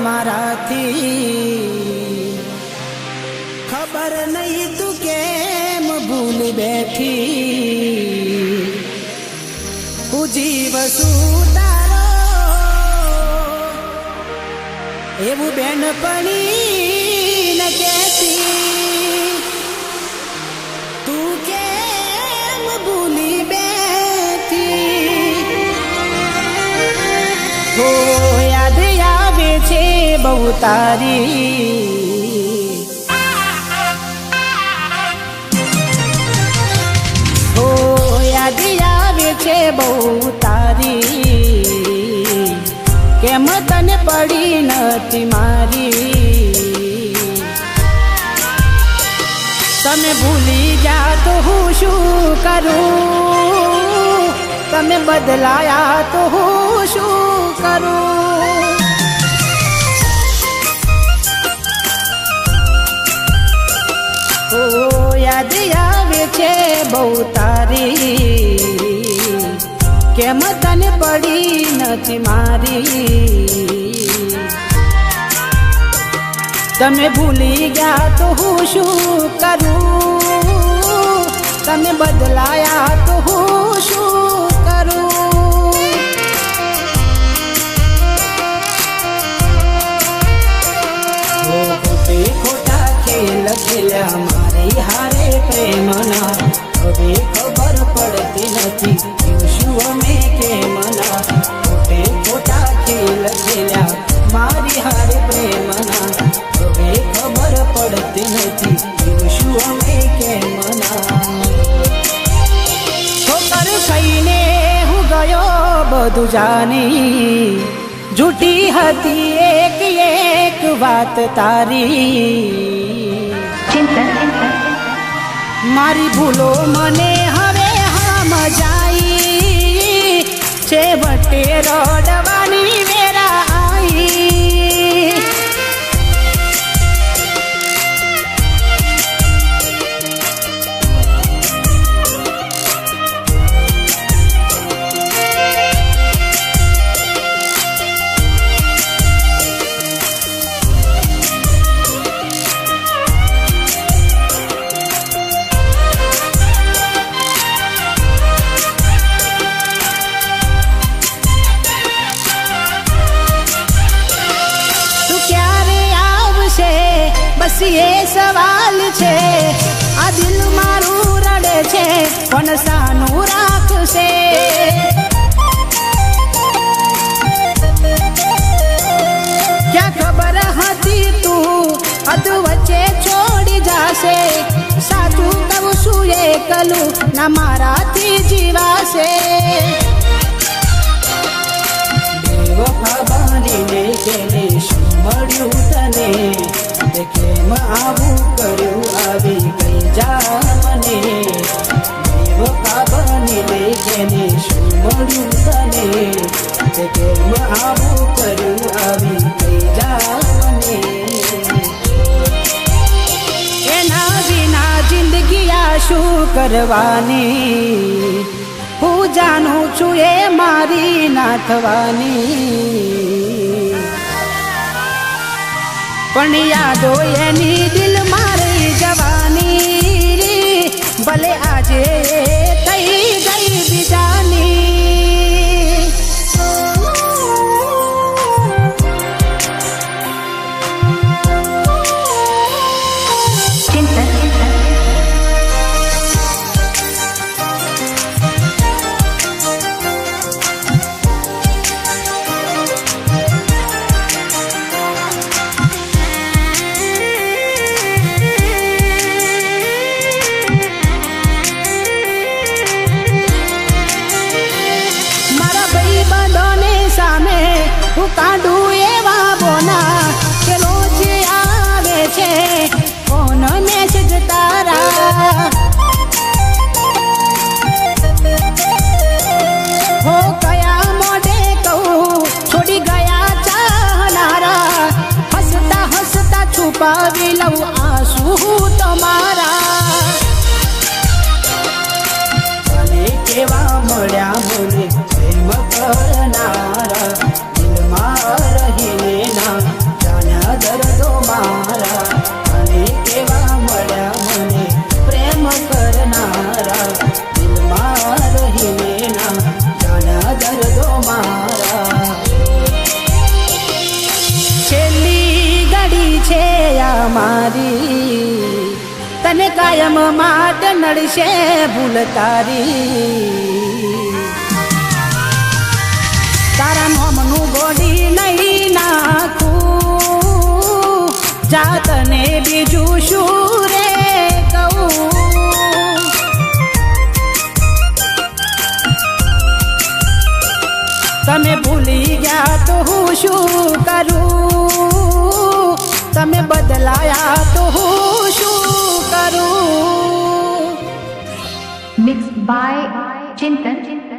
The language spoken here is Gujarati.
મારાથી ખબર નહીં તું કેમ ભૂલી બેઠી હું જીવશું તારો એવું બેનપણી ન કહેતી તું કેમ ભૂલી બેઠી હો યાદ આવે છે બહુ તારી હો યાદ આવે છે બહુ તારી કેમ તને પડી નથી મારી તમે ભૂલી જા તો હું શું કરું તમે બદલાયા તો હું શું કરું ઓ યાદ આવે છે બહુ તારી કેમ તને પડી નથી મારી તમે ભૂલી ગયા તો હું શું કરું તમે બદલાયા તો હું શું કરું ખોટે ખોટા ખેલ ખેલ્યા મારી હારે પ્રેમના હવે ખબર પડતી નથી શું અમે કેમના ખોટે ખોટા ખેલ ખેલ્યા મારી હારે પ્રેમના હવે ખબર પડતી નથી શું અમે કેમના ઠોકર ખાઈને હું ગયો બધું જાની જૂઠી હતી એક એક વાત તારી મારી ભૂલો મને હવે સમજાઈ છેવટે રડવાની વેરા આવી બસ એ સવાલ છે આ દિલ મારું રડે છે કોણ સાનું રાખશે ક્યાં ખબર હતી તું અધ વચ્ચે છોડી જાશે સાચું કહું છું એકલું ના મારાથી જીવાશે બેવફા બનીને કેને શું મળ્યું તને કેમ આવું કર્યું આવી ગઈ જા મને બેવફા બનીને કેને શું મળ્યું તને કેમ આવું કર્યું આવી ગઈ જા મને એના વિના જિંદગી આ શું કરવાની હું જાણું છું એ મારી ના થવાની પણ યાદો એની દિલ મારી જવાની ભલે આજે થઈ ગઈ બીજાની મારી તને કાયમ માટે નડશે ભૂલ તારી તારા નોમનું ગોડી નહીં નાખું જાતને બીજું શું રે કહું તમે ભૂલી ગયા તો હું શું કરું તમે બદલાયા તો હું શું કરું Mixed by Chintan.